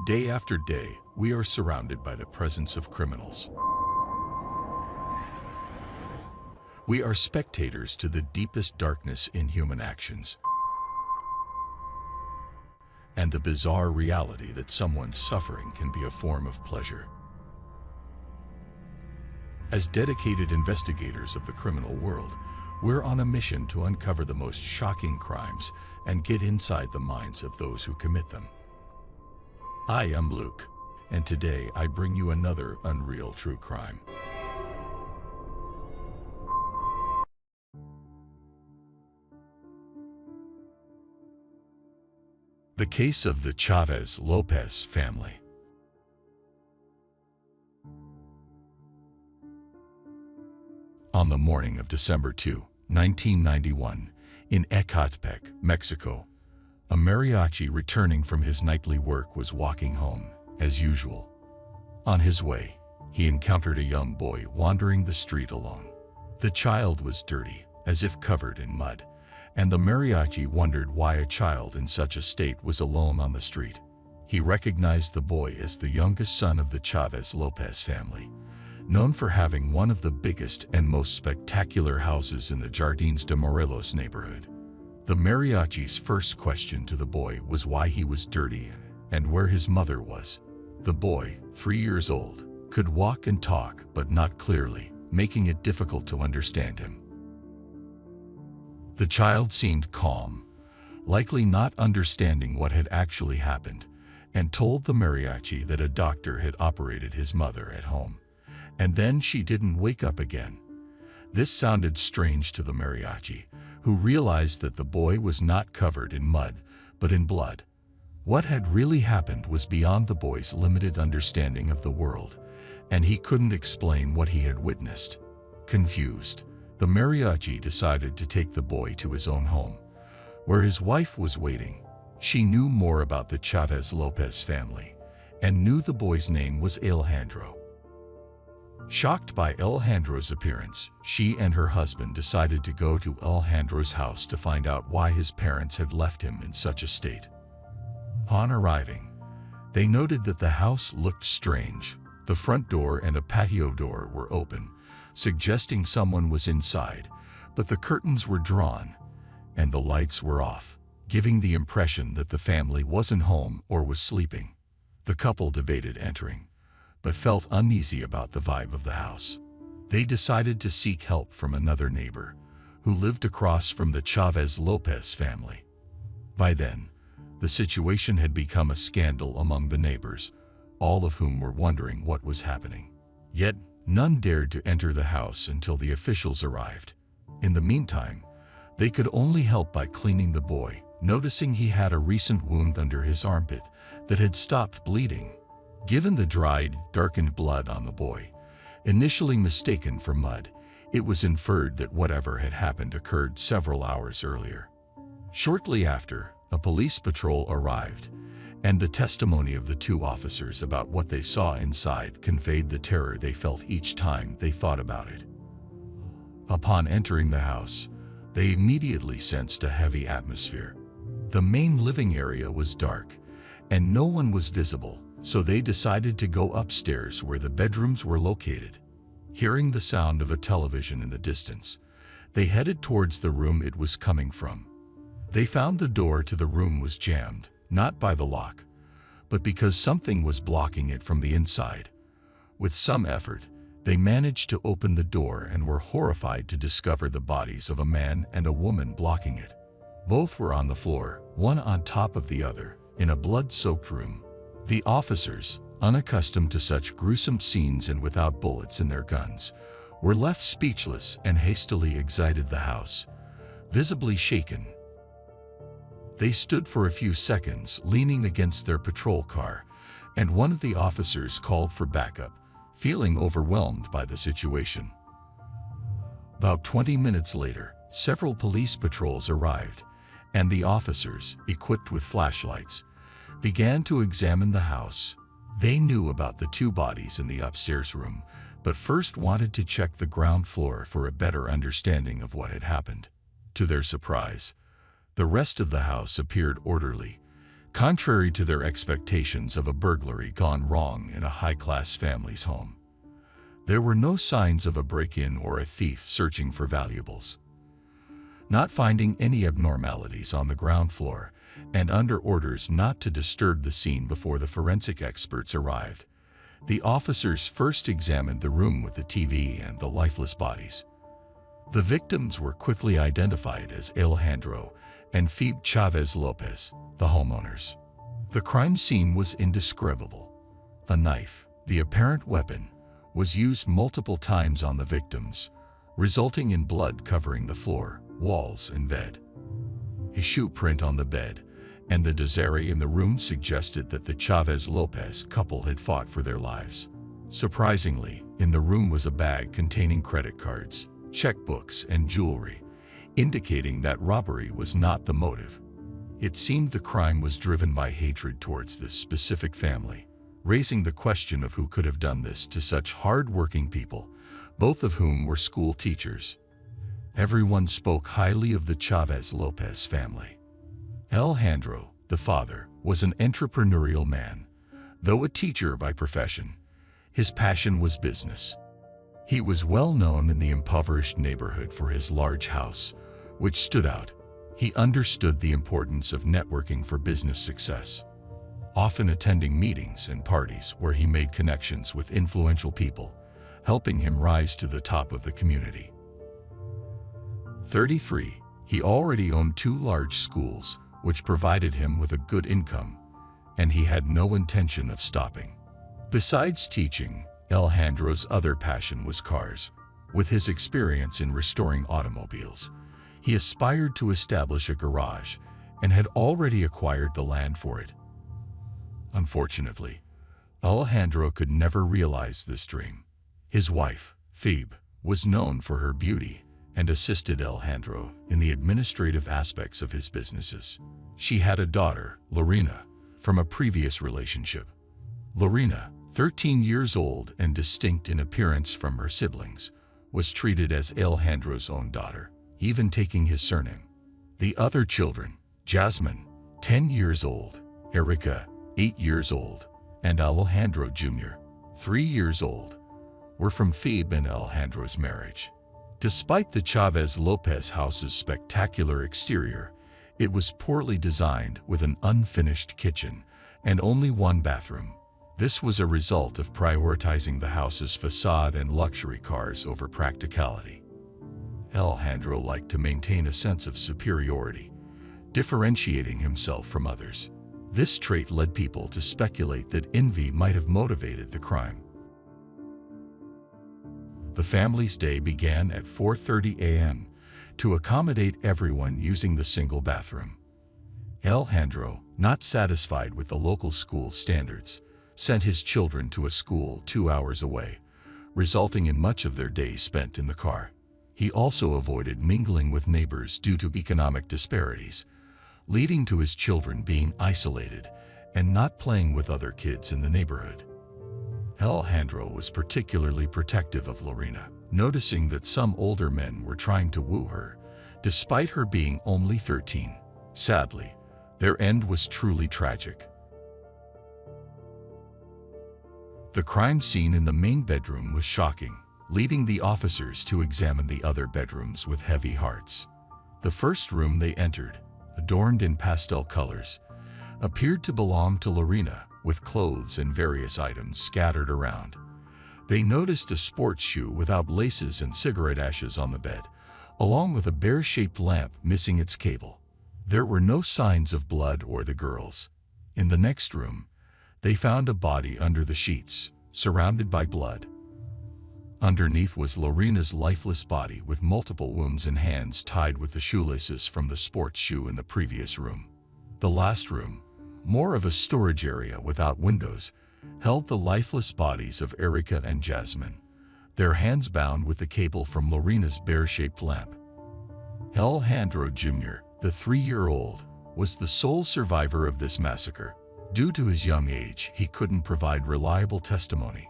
Day after day, we are surrounded by the presence of criminals. We are spectators to the deepest darkness in human actions and the bizarre reality that someone's suffering can be a form of pleasure. As dedicated investigators of the criminal world, we're on a mission to uncover the most shocking crimes and get inside the minds of those who commit them. I am Luke, and today I bring you another unreal true crime. The case of the Chavez Lopez family. On the morning of December 2, 1991, in Ecatepec, Mexico, a mariachi returning from his nightly work was walking home, as usual. On his way, he encountered a young boy wandering the street alone. The child was dirty, as if covered in mud, and the mariachi wondered why a child in such a state was alone on the street. He recognized the boy as the youngest son of the Chavez Lopez family, known for having one of the biggest and most spectacular houses in the Jardines de Morelos neighborhood. The mariachi's first question to the boy was why he was dirty and where his mother was. The boy, 3 years old, could walk and talk, but not clearly, making it difficult to understand him. The child seemed calm, likely not understanding what had actually happened, and told the mariachi that a doctor had operated his mother at home, and then she didn't wake up again. This sounded strange to the mariachi, who realized that the boy was not covered in mud, but in blood. What had really happened was beyond the boy's limited understanding of the world, and he couldn't explain what he had witnessed. Confused, the mariachi decided to take the boy to his own home, where his wife was waiting. She knew more about the Chavez Lopez family, and knew the boy's name was Alejandro. Shocked by Alejandro's appearance, she and her husband decided to go to Alejandro's house to find out why his parents had left him in such a state. Upon arriving, they noted that the house looked strange. The front door and a patio door were open, suggesting someone was inside, but the curtains were drawn and the lights were off, giving the impression that the family wasn't home or was sleeping. The couple debated entering, but felt uneasy about the vibe of the house. They decided to seek help from another neighbor, who lived across from the Chavez Lopez family. By then, the situation had become a scandal among the neighbors, all of whom were wondering what was happening. Yet, none dared to enter the house until the officials arrived. In the meantime, they could only help by cleaning the boy, noticing he had a recent wound under his armpit that had stopped bleeding. Given the dried, darkened blood on the boy, initially mistaken for mud, it was inferred that whatever had happened occurred several hours earlier. Shortly after, a police patrol arrived, and the testimony of the two officers about what they saw inside conveyed the terror they felt each time they thought about it. Upon entering the house, they immediately sensed a heavy atmosphere. The main living area was dark, and no one was visible, so they decided to go upstairs where the bedrooms were located. Hearing the sound of a television in the distance, they headed towards the room it was coming from. They found the door to the room was jammed, not by the lock, but because something was blocking it from the inside. With some effort, they managed to open the door and were horrified to discover the bodies of a man and a woman blocking it. Both were on the floor, one on top of the other, in a blood-soaked room. The officers, unaccustomed to such gruesome scenes and without bullets in their guns, were left speechless and hastily exited the house, visibly shaken. They stood for a few seconds leaning against their patrol car, and one of the officers called for backup, feeling overwhelmed by the situation. About 20 minutes later, several police patrols arrived, and the officers, equipped with flashlights, began to examine the house. They knew about the two bodies in the upstairs room, but first wanted to check the ground floor for a better understanding of what had happened. To their surprise, the rest of the house appeared orderly, contrary to their expectations of a burglary gone wrong in a high-class family's home. There were no signs of a break-in or a thief searching for valuables. Not finding any abnormalities on the ground floor, and under orders not to disturb the scene before the forensic experts arrived, the officers first examined the room with the TV and the lifeless bodies. The victims were quickly identified as Alejandro and Phoebe Chavez Lopez, the homeowners. The crime scene was indescribable. A knife, the apparent weapon, was used multiple times on the victims, resulting in blood covering the floor, walls, and bed. A shoe print on the bed and the disarray in the room suggested that the Chavez-Lopez couple had fought for their lives. Surprisingly, in the room was a bag containing credit cards, checkbooks, and jewelry, indicating that robbery was not the motive. It seemed the crime was driven by hatred towards this specific family, raising the question of who could have done this to such hard-working people, both of whom were school teachers. Everyone spoke highly of the Chavez-Lopez family. Alejandro, the father, was an entrepreneurial man. Though a teacher by profession, his passion was business. He was well known in the impoverished neighborhood for his large house, which stood out. He understood the importance of networking for business success, often attending meetings and parties where he made connections with influential people, helping him rise to the top of the community. 33. He already owned 2 large schools, which provided him with a good income, and he had no intention of stopping. Besides teaching, Alejandro's other passion was cars. With his experience in restoring automobiles, he aspired to establish a garage and had already acquired the land for it. Unfortunately, Alejandro could never realize this dream. His wife, Phoebe, was known for her beauty and assisted Alejandro in the administrative aspects of his businesses. She had a daughter, Lorena, from a previous relationship. Lorena, 13 years old and distinct in appearance from her siblings, was treated as Alejandro's own daughter, even taking his surname. The other children, Jasmine, 10 years old, Erica, 8 years old, and Alejandro Jr., 3 years old, were from Phoebe and Alejandro's marriage. Despite the Chavez-Lopez house's spectacular exterior, it was poorly designed with an unfinished kitchen and only 1 bathroom. This was a result of prioritizing the house's facade and luxury cars over practicality. Alejandro liked to maintain a sense of superiority, differentiating himself from others. This trait led people to speculate that envy might have motivated the crime. The family's day began at 4:30 a.m. to accommodate everyone using the single bathroom. Alejandro, not satisfied with the local school standards, sent his children to a school 2 hours away, resulting in much of their day spent in the car. He also avoided mingling with neighbors due to economic disparities, leading to his children being isolated and not playing with other kids in the neighborhood. Alejandro was particularly protective of Lorena, noticing that some older men were trying to woo her, despite her being only 13. Sadly, their end was truly tragic. The crime scene in the main bedroom was shocking, leading the officers to examine the other bedrooms with heavy hearts. The first room they entered, adorned in pastel colors, appeared to belong to Lorena, with clothes and various items scattered around. They noticed a sports shoe without laces and cigarette ashes on the bed, along with a bear-shaped lamp missing its cable. There were no signs of blood or the girls. In the next room, they found a body under the sheets, surrounded by blood. Underneath was Lorena's lifeless body with multiple wounds and hands tied with the shoelaces from the sports shoe in the previous room. The last room, more of a storage area without windows, held the lifeless bodies of Erica and Jasmine, their hands bound with the cable from Lorena's bear-shaped lamp. Alejandro Jr., the 3-year-old, was the sole survivor of this massacre. Due to his young age, he couldn't provide reliable testimony,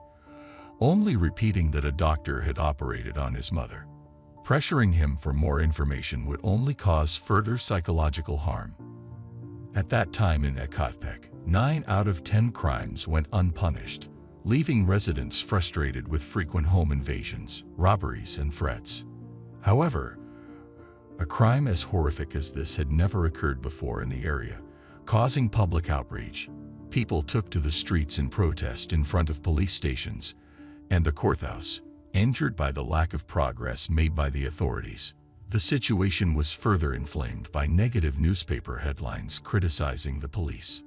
only repeating that a doctor had operated on his mother. Pressuring him for more information would only cause further psychological harm. At that time in Ecatepec, 9 out of 10 crimes went unpunished, leaving residents frustrated with frequent home invasions, robberies, and threats. However, a crime as horrific as this had never occurred before in the area, causing public outrage. People took to the streets in protest in front of police stations and the courthouse, injured by the lack of progress made by the authorities. The situation was further inflamed by negative newspaper headlines criticizing the police.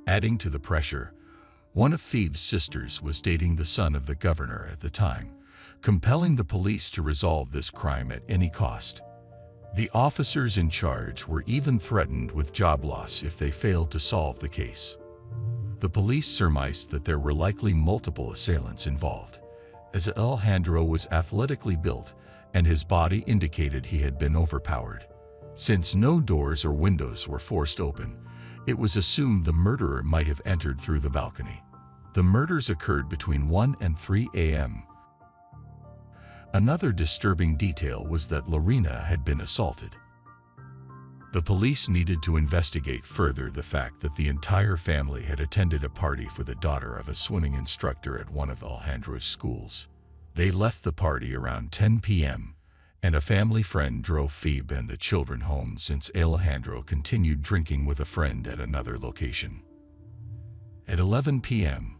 Adding to the pressure, one of Phoebe's sisters was dating the son of the governor at the time, compelling the police to resolve this crime at any cost. The officers in charge were even threatened with job loss if they failed to solve the case. The police surmised that there were likely multiple assailants involved, as Alejandro was athletically built and his body indicated he had been overpowered. Since no doors or windows were forced open, it was assumed the murderer might have entered through the balcony. The murders occurred between 1 and 3 a.m. Another disturbing detail was that Lorena had been assaulted. The police needed to investigate further the fact that the entire family had attended a party for the daughter of a swimming instructor at one of Alejandro's schools. They left the party around 10 p.m., and a family friend drove Phoebe and the children home since Alejandro continued drinking with a friend at another location. At 11 p.m.,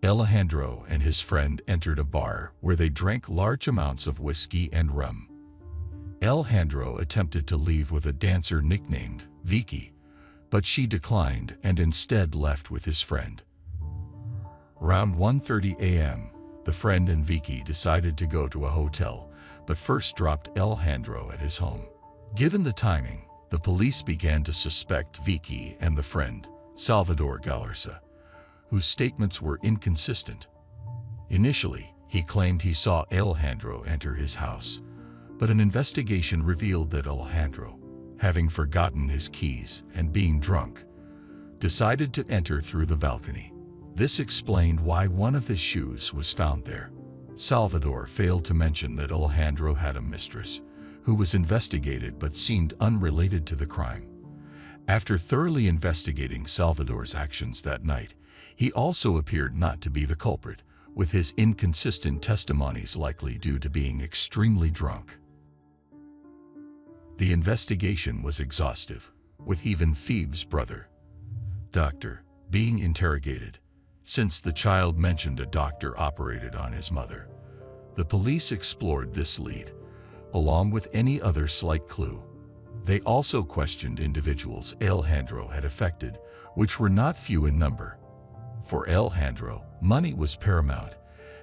Alejandro and his friend entered a bar where they drank large amounts of whiskey and rum. Alejandro attempted to leave with a dancer nicknamed Vicky, but she declined and instead left with his friend. Around 1:30 a.m., the friend and Vicky decided to go to a hotel, but first dropped Alejandro at his home. Given the timing, the police began to suspect Vicky and the friend, Salvador Galarza, whose statements were inconsistent. Initially, he claimed he saw Alejandro enter his house, but an investigation revealed that Alejandro, having forgotten his keys and being drunk, decided to enter through the balcony. This explained why one of his shoes was found there. Salvador failed to mention that Alejandro had a mistress, who was investigated but seemed unrelated to the crime. After thoroughly investigating Salvador's actions that night, he also appeared not to be the culprit, with his inconsistent testimonies likely due to being extremely drunk. The investigation was exhaustive, with even Phoebe's brother, Dr., being interrogated, since the child mentioned a doctor operated on his mother. The police explored this lead, along with any other slight clue. They also questioned individuals Alejandro had affected, which were not few in number. For Alejandro, money was paramount,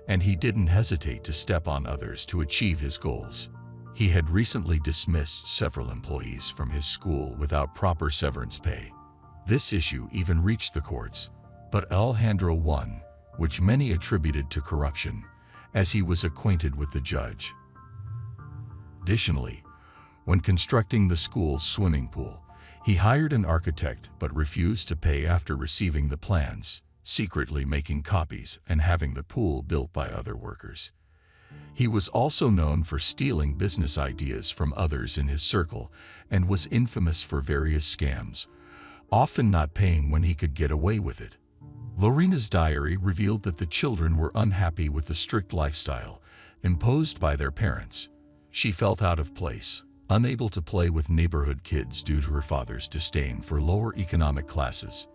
and he didn't hesitate to step on others to achieve his goals. He had recently dismissed several employees from his school without proper severance pay. This issue even reached the courts, but Alejandro won, which many attributed to corruption, as he was acquainted with the judge. Additionally, when constructing the school's swimming pool, he hired an architect but refused to pay after receiving the plans, secretly making copies and having the pool built by other workers. He was also known for stealing business ideas from others in his circle and was infamous for various scams, often not paying when he could get away with it. Lorena's diary revealed that the children were unhappy with the strict lifestyle imposed by their parents. She felt out of place, unable to play with neighborhood kids due to her father's disdain for lower economic classes.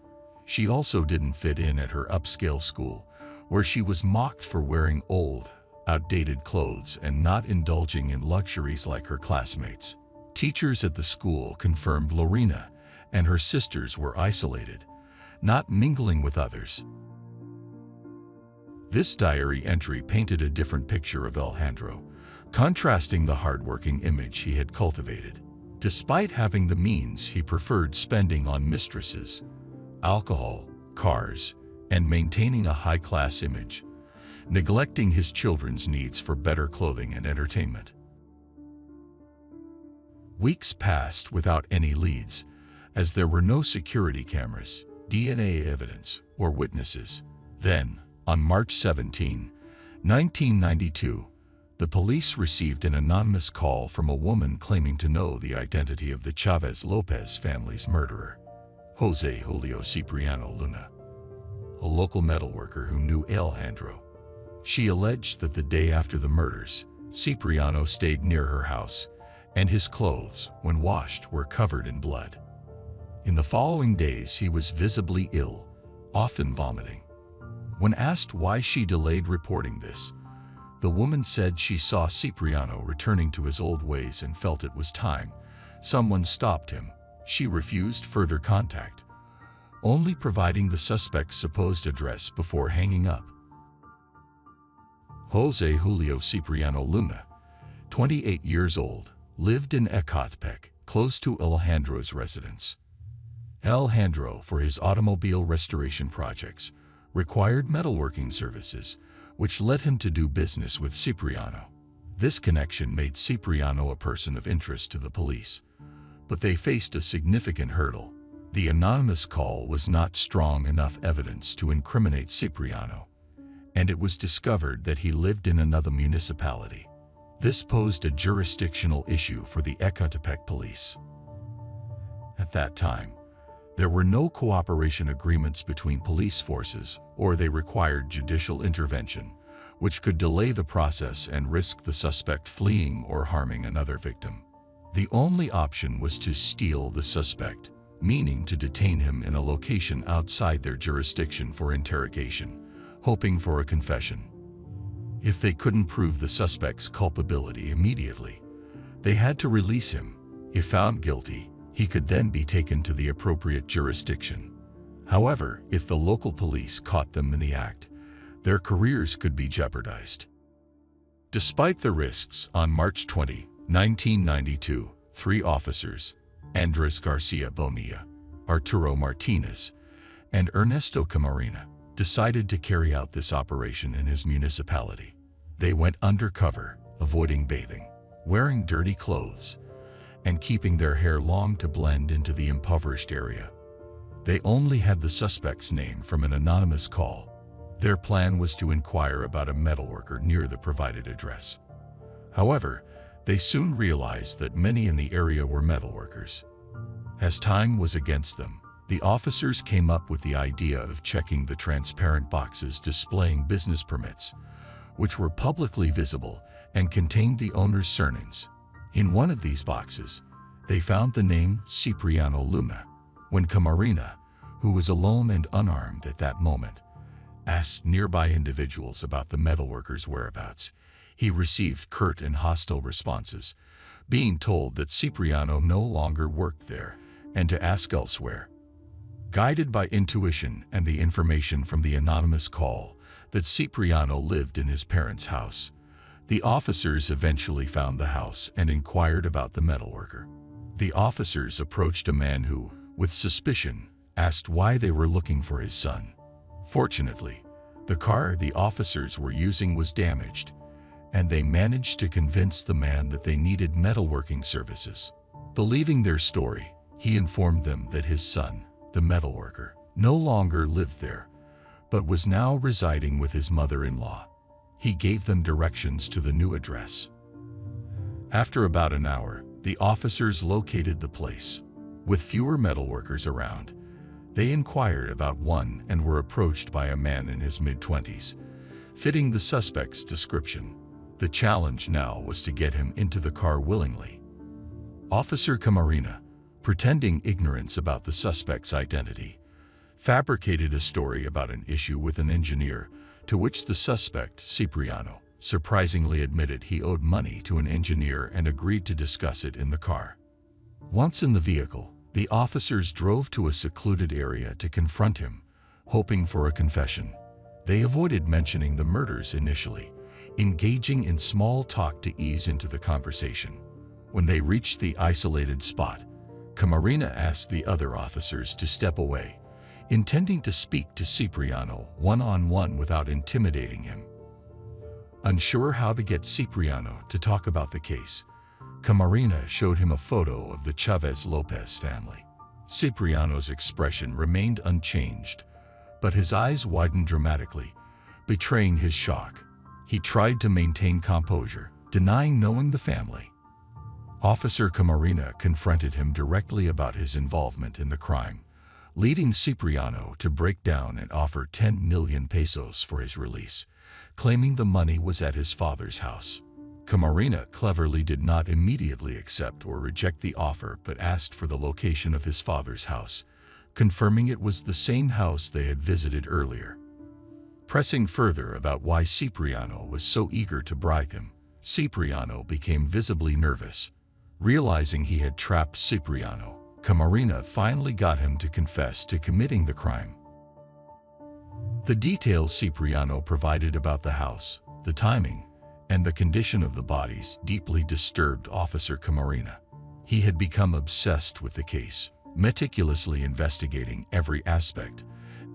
She also didn't fit in at her upscale school, where she was mocked for wearing old, outdated clothes and not indulging in luxuries like her classmates. Teachers at the school confirmed Lorena and her sisters were isolated, not mingling with others. This diary entry painted a different picture of Alejandro, contrasting the hardworking image he had cultivated. Despite having the means, he preferred spending on mistresses, alcohol, cars, and maintaining a high-class image, neglecting his children's needs for better clothing and entertainment. Weeks passed without any leads, as there were no security cameras, DNA evidence, or witnesses. Then, on March 17, 1992, the police received an anonymous call from a woman claiming to know the identity of the Chavez Lopez family's murderer. Jose Julio Cipriano Luna, a local metalworker who knew Alejandro. She alleged that the day after the murders, Cipriano stayed near her house, and his clothes, when washed, were covered in blood. In the following days, he was visibly ill, often vomiting. When asked why she delayed reporting this, the woman said she saw Cipriano returning to his old ways and felt it was time someone stopped him. She refused further contact, only providing the suspect's supposed address before hanging up. Jose Julio Cipriano Luna, 28 years old, lived in Ecatepec, close to Alejandro's residence. Alejandro, for his automobile restoration projects, required metalworking services, which led him to do business with Cipriano. This connection made Cipriano a person of interest to the police, but they faced a significant hurdle. The anonymous call was not strong enough evidence to incriminate Cipriano, and it was discovered that he lived in another municipality. This posed a jurisdictional issue for the Ecatepec police. At that time, there were no cooperation agreements between police forces, or they required judicial intervention, which could delay the process and risk the suspect fleeing or harming another victim. The only option was to steal the suspect, meaning to detain him in a location outside their jurisdiction for interrogation, hoping for a confession. If they couldn't prove the suspect's culpability immediately, they had to release him. If found guilty, he could then be taken to the appropriate jurisdiction. However, if the local police caught them in the act, their careers could be jeopardized. Despite the risks, on March 20, 1992, 3 officers, Andres Garcia Bonilla, Arturo Martinez, and Ernesto Camarena, decided to carry out this operation in his municipality. They went undercover, avoiding bathing, wearing dirty clothes, and keeping their hair long to blend into the impoverished area. They only had the suspect's name from an anonymous call. Their plan was to inquire about a metalworker near the provided address. However, they soon realized that many in the area were metalworkers. As time was against them, the officers came up with the idea of checking the transparent boxes displaying business permits, which were publicly visible and contained the owner's surnames. In one of these boxes, they found the name Cipriano Luna. When Camarena, who was alone and unarmed at that moment, asked nearby individuals about the metalworker's whereabouts, he received curt and hostile responses, being told that Cipriano no longer worked there and to ask elsewhere. Guided by intuition and the information from the anonymous call that Cipriano lived in his parents' house, the officers eventually found the house and inquired about the metalworker. The officers approached a man who, with suspicion, asked why they were looking for his son. Fortunately, the car the officers were using was damaged, and they managed to convince the man that they needed metalworking services. Believing their story, he informed them that his son, the metalworker, no longer lived there, but was now residing with his mother-in-law. He gave them directions to the new address. After about an hour, the officers located the place. With fewer metalworkers around, they inquired about one and were approached by a man in his mid-20s, fitting the suspect's description. The challenge now was to get him into the car willingly. Officer Camarena, pretending ignorance about the suspect's identity, fabricated a story about an issue with an engineer, to which the suspect, Cipriano, surprisingly admitted he owed money to an engineer and agreed to discuss it in the car. Once in the vehicle, the officers drove to a secluded area to confront him, hoping for a confession. They avoided mentioning the murders initially, engaging in small talk to ease into the conversation. When they reached the isolated spot, Camarena asked the other officers to step away, intending to speak to Cipriano one-on-one without intimidating him. Unsure how to get Cipriano to talk about the case, Camarena showed him a photo of the Chavez Lopez family. Cipriano's expression remained unchanged, but his eyes widened dramatically, betraying his shock. He tried to maintain composure, denying knowing the family. Officer Camarena confronted him directly about his involvement in the crime, leading Cipriano to break down and offer 10 million pesos for his release, claiming the money was at his father's house. Camarena cleverly did not immediately accept or reject the offer but asked for the location of his father's house, confirming it was the same house they had visited earlier. Pressing further about why Cipriano was so eager to bribe him, Cipriano became visibly nervous. Realizing he had trapped Cipriano, Camarena finally got him to confess to committing the crime. The details Cipriano provided about the house, the timing, and the condition of the bodies deeply disturbed Officer Camarena. He had become obsessed with the case, meticulously investigating every aspect,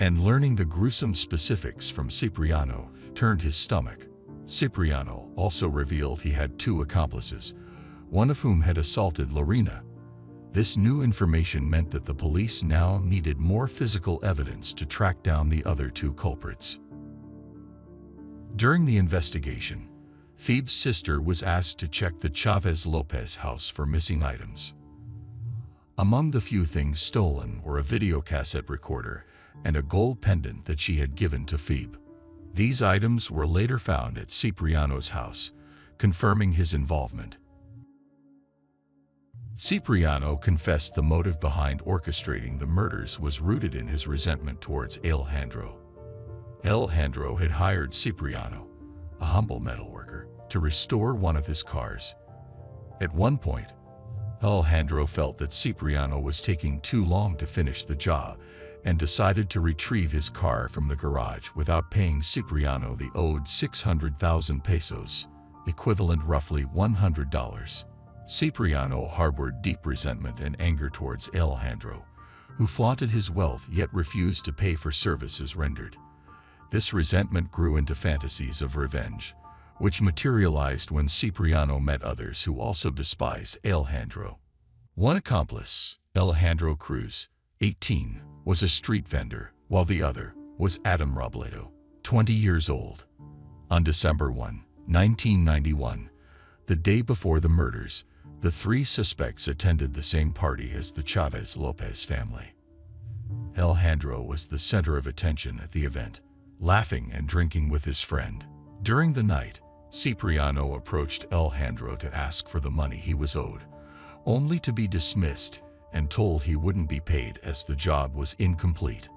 and learning the gruesome specifics from Cipriano turned his stomach. Cipriano also revealed he had 2 accomplices, one of whom had assaulted Lorena. This new information meant that the police now needed more physical evidence to track down the other 2 culprits. During the investigation, Phoebe's sister was asked to check the Chavez Lopez house for missing items. Among the few things stolen were a videocassette recorder and a gold pendant that she had given to Phoebe. These items were later found at Cipriano's house, confirming his involvement. Cipriano confessed the motive behind orchestrating the murders was rooted in his resentment towards Alejandro. Alejandro had hired Cipriano, a humble metalworker, to restore one of his cars. At one point, Alejandro felt that Cipriano was taking too long to finish the job and decided to retrieve his car from the garage without paying Cipriano the owed 600,000 pesos, equivalent roughly $100. Cipriano harbored deep resentment and anger towards Alejandro, who flaunted his wealth yet refused to pay for services rendered. This resentment grew into fantasies of revenge, which materialized when Cipriano met others who also despised Alejandro. One accomplice, Alejandro Cruz, 18, was a street vendor, while the other was Adam Robledo, 20 years old. On December 1, 1991, the day before the murders, the 3 suspects attended the same party as the Chavez Lopez family. Alejandro was the center of attention at the event, laughing and drinking with his friend. During the night, Cipriano approached Alejandro to ask for the money he was owed, only to be dismissed and told he wouldn't be paid as the job was incomplete.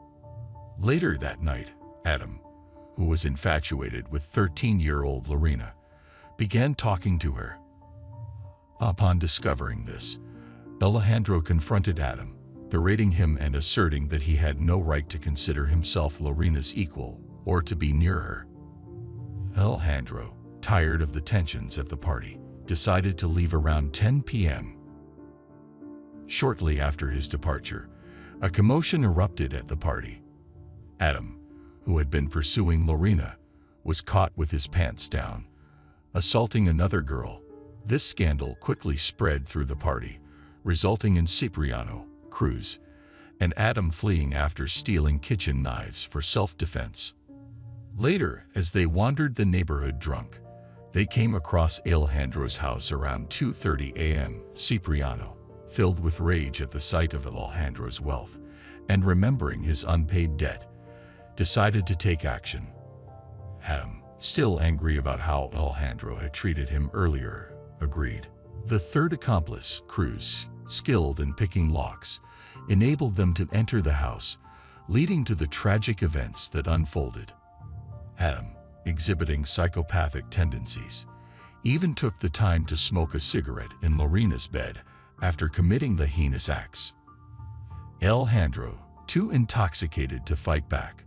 Later that night, Adam, who was infatuated with 13-year-old Lorena, began talking to her. Upon discovering this, Alejandro confronted Adam, berating him and asserting that he had no right to consider himself Lorena's equal or to be near her. Alejandro, tired of the tensions at the party, decided to leave around 10 p.m. Shortly after his departure, a commotion erupted at the party. Adam, who had been pursuing Lorena, was caught with his pants down, assaulting another girl. This scandal quickly spread through the party, resulting in Cipriano, Cruz, and Adam fleeing after stealing kitchen knives for self-defense. Later, as they wandered the neighborhood drunk, they came across Alejandro's house around 2:30 a.m. Cipriano, filled with rage at the sight of Alejandro's wealth and remembering his unpaid debt, decided to take action. Adam, still angry about how Alejandro had treated him earlier, agreed. The third accomplice, Cruz, skilled in picking locks, enabled them to enter the house, leading to the tragic events that unfolded. Adam, exhibiting psychopathic tendencies, even took the time to smoke a cigarette in Lorena's bed after committing the heinous acts. Alejandro, too intoxicated to fight back,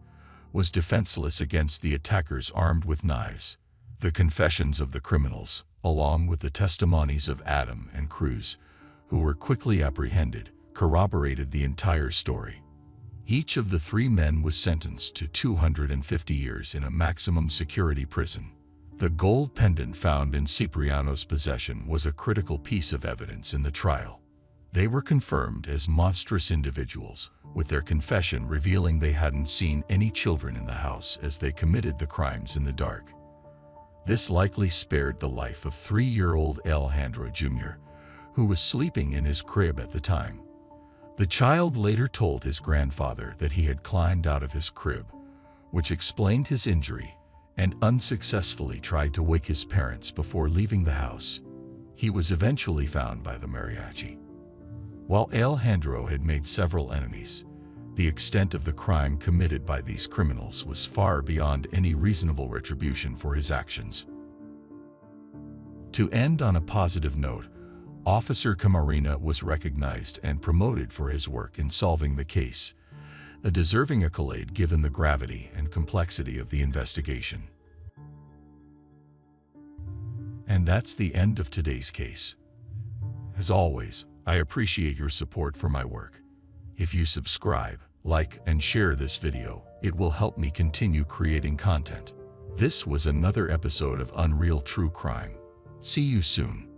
was defenseless against the attackers armed with knives. The confessions of the criminals, along with the testimonies of Adam and Cruz, who were quickly apprehended, corroborated the entire story. Each of the 3 men was sentenced to 250 years in a maximum security prison. The gold pendant found in Cipriano's possession was a critical piece of evidence in the trial. They were confirmed as monstrous individuals, with their confession revealing they hadn't seen any children in the house as they committed the crimes in the dark. This likely spared the life of 3-year-old Alejandro Jr., who was sleeping in his crib at the time. The child later told his grandfather that he had climbed out of his crib, which explained his injury, and unsuccessfully tried to wake his parents before leaving the house. He was eventually found by the mariachi. While Alejandro had made several enemies, the extent of the crime committed by these criminals was far beyond any reasonable retribution for his actions. To end on a positive note, Officer Camarena was recognized and promoted for his work in solving the case, a deserving accolade given the gravity and complexity of the investigation. And that's the end of today's case. As always, I appreciate your support for my work. If you subscribe, like, and share this video, it will help me continue creating content. This was another episode of Unreal True Crime. See you soon.